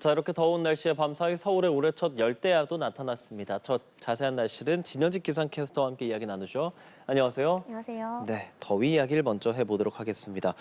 자, 이렇게 더운 날씨에 밤사이 서울에 올해 첫 열대야도 나타났습니다. 첫 자세한 날씨는 진현직 기상캐스터와 함께 이야기 나누죠. 안녕하세요. 안녕하세요. 네, 더위 이야기를 먼저 해보도록 하겠습니다.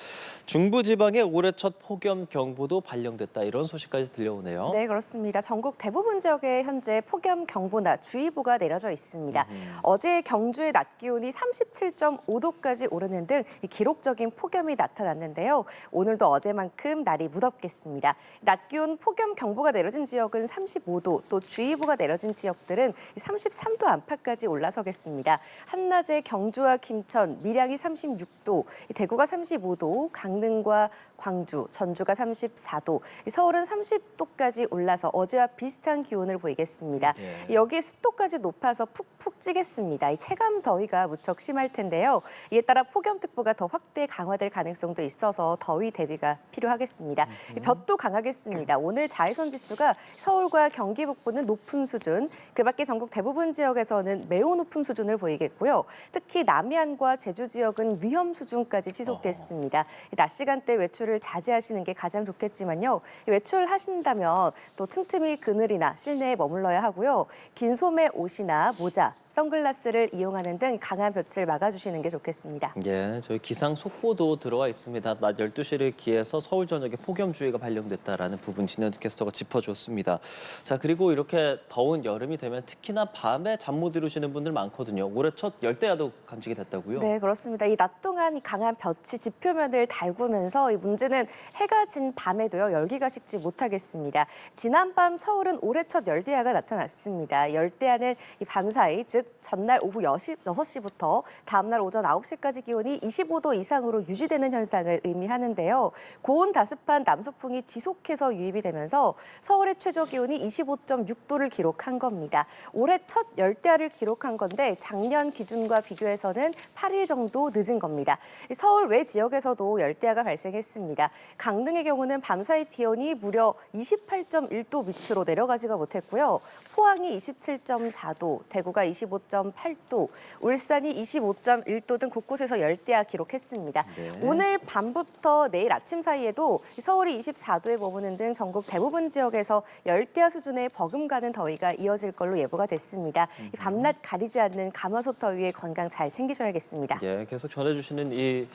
중부지방에 올해 첫 폭염 경보도 발령됐다, 이런 소식까지 들려오네요. 네, 그렇습니다. 전국 대부분 지역에 현재 폭염 경보나 주의보가 내려져 있습니다. 어제 경주의 낮 기온이 37.5도까지 오르는 등 기록적인 폭염이 나타났는데요. 오늘도 어제만큼 날이 무덥겠습니다. 낮 기온 폭염 경보가 내려진 지역은 35도, 또 주의보가 내려진 지역들은 33도 안팎까지 올라서겠습니다. 한낮에 경주와 김천, 밀양이 36도, 대구가 35도, 강릉과 광주, 전주가 34도, 서울은 30도까지 올라서 어제와 비슷한 기온을 보이겠습니다. 여기에 습도까지 높아서 푹푹 찌겠습니다. 이 체감 더위가 무척 심할 텐데요. 이에 따라 폭염특보가 더 확대 강화될 가능성도 있어서 더위 대비가 필요하겠습니다. 볕도 강하겠습니다. 오늘 자외선 지수가 서울과 경기 북부는 높은 수준, 그 밖에 전국 대부분 지역에서는 매우 높은 수준을 보이겠고요. 특히 남해안과 제주 지역은 위험 수준까지 치솟겠습니다. 낮 시간대 외출을 자제하시는 게 가장 좋겠지만요. 외출하신다면 또 틈틈이 그늘이나 실내에 머물러야 하고요. 긴 소매 옷이나 모자, 선글라스를 이용하는 등 강한 볕을 막아주시는 게 좋겠습니다. 예, 저희 기상 속보도 들어와 있습니다. 낮 12시를 기해서 서울 전역에 폭염주의가 발령됐다라는 부분 진현직 캐스터가 짚어줬습니다. 자, 그리고 이렇게 더운 여름이 되면 특히나 밤에 잠 못 이루시는 분들 많거든요. 올해 첫 열대야도 감지가 됐다고요? 네, 그렇습니다. 이 낮 동안 강한 볕이 지표면을 달구면서 이 문제는 해가 진 밤에도요, 열기가 식지 못하겠습니다. 지난밤 서울은 올해 첫 열대야가 나타났습니다. 열대야는 이 밤사이, 즉 전날 오후 6시부터 다음날 오전 9시까지 기온이 25도 이상으로 유지되는 현상을 의미하는데요. 고온 다습한 남서풍이 지속해서 유입이 되면서 서울의 최저 기온이 25.6도를 기록한 겁니다. 올해 첫 열대야를 기록한 건데 작년 기준과 비교해서는 8일 정도 늦은 겁니다. 서울 외 지역에서도 열대야가 발생했습니다. 강릉의 경우는 밤사이 기온이 무려 28.1도 밑으로 내려가지가 못했고요. 포항이 27.4도, 대구가 25.8도, 울산이 25.1도 등 곳곳에서 열대야 기록했습니다. 네. 오늘 밤부터 내일 아침 사이에도 서울이 24도에 머무는 등 전국 대부분 지역에서 열대야 수준의 버금가는 더위가 이어질 걸로 예보가 됐습니다. 밤낮 가리지 않는 가마솥 더위에 건강 잘 챙기셔야겠습니다. 예, 계속 전해주시는 이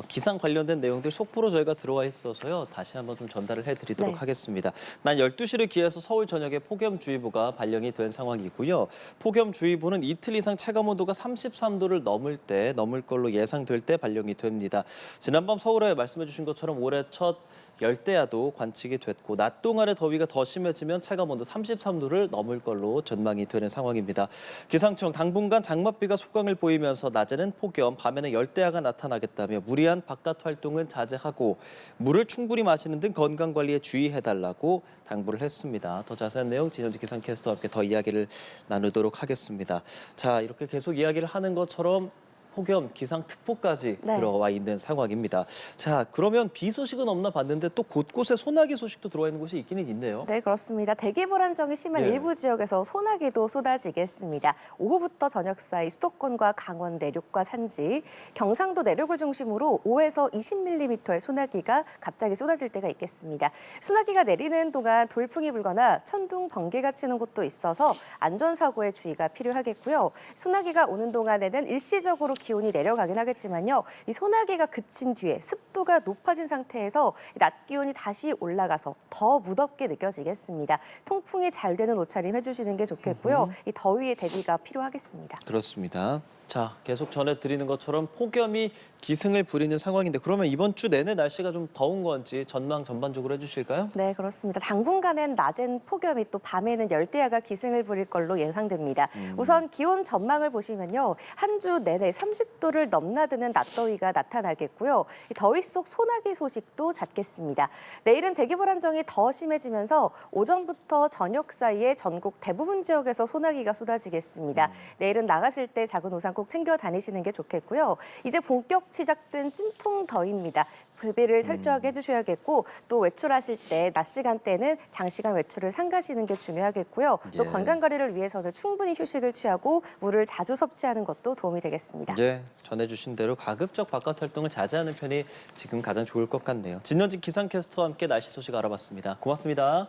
기상 관련된 내용들 속보로 저희가 들어와 있어서요. 다시 한번 좀 전달을 해드리도록 네. 하겠습니다. 낮 12시를 기해서 서울 전역에 폭염주의보가 발령이 된 상황이고요. 폭염주의보는 이틀 이상 체감온도가 33도를 넘을 걸로 예상될 때 발령이 됩니다. 지난밤 서울에 말씀해 주신 것처럼 올해 첫 열대야도 관측이 됐고 낮 동안의 더위가 더 심해지면 체감온도 33도를 넘을 걸로 전망이 되는 상황입니다. 기상청 당분간 장맛비가 속강을 보이면서 낮에는 폭염, 밤에는 열대야가 나타나겠다며 무리한 바깥 활동은 자제하고 물을 충분히 마시는 등 건강관리에 주의해달라고 당부를 했습니다. 더 자세한 내용 진현직 기상캐스터와 함께 더 이야기를 나누도록 하겠습니다. 자, 이렇게 계속 이야기를 하는 것처럼 폭염, 기상특보까지 네. 들어와 있는 상황입니다. 자, 그러면 비 소식은 없나 봤는데 또 곳곳에 소나기 소식도 들어와 있는 곳이 있기는 있네요. 네, 그렇습니다. 대기 불안정이 심한 예. 일부 지역에서 소나기도 쏟아지겠습니다. 오후부터 저녁 사이 수도권과 강원 내륙과 산지, 경상도 내륙을 중심으로 5에서 20mm의 소나기가 갑자기 쏟아질 때가 있겠습니다. 소나기가 내리는 동안 돌풍이 불거나 천둥, 번개가 치는 곳도 있어서 안전사고에 주의가 필요하겠고요. 소나기가 오는 동안에는 일시적으로 기온이 내려가긴 하겠지만요. 이 소나기가 그친 뒤에 습도가 높아진 상태에서 낮 기온이 다시 올라가서 더 무덥게 느껴지겠습니다. 통풍이 잘 되는 옷차림 해주시는 게 좋겠고요. 이 더위에 대비가 필요하겠습니다. 그렇습니다. 자, 계속 전해드리는 것처럼 폭염이 기승을 부리는 상황인데 그러면 이번 주 내내 날씨가 좀 더운 건지 전망 전반적으로 해주실까요? 네, 그렇습니다. 당분간은 낮엔 폭염이 또 밤에는 열대야가 기승을 부릴 걸로 예상됩니다. 우선 기온 전망을 보시면요. 한 주 내내 30도를 넘나드는 낮더위가 나타나겠고요. 이 더위 속 소나기 소식도 잦겠습니다. 내일은 대기 불안정이 더 심해지면서 오전부터 저녁 사이에 전국 대부분 지역에서 소나기가 쏟아지겠습니다. 내일은 나가실 때 작은 우산 꼭 챙겨 다니시는 게 좋겠고요. 이제 본격 시작된 찜통 더위입니다. 구비를 철저하게 해주셔야겠고 또 외출하실 때 낮 시간대는 장시간 외출을 삼가시는 게 중요하겠고요. 또 예. 건강 관리를 위해서는 충분히 휴식을 취하고 물을 자주 섭취하는 것도 도움이 되겠습니다. 예, 전해주신 대로 가급적 바깥 활동을 자제하는 편이 지금 가장 좋을 것 같네요. 진현직 기상캐스터와 함께 날씨 소식 알아봤습니다. 고맙습니다.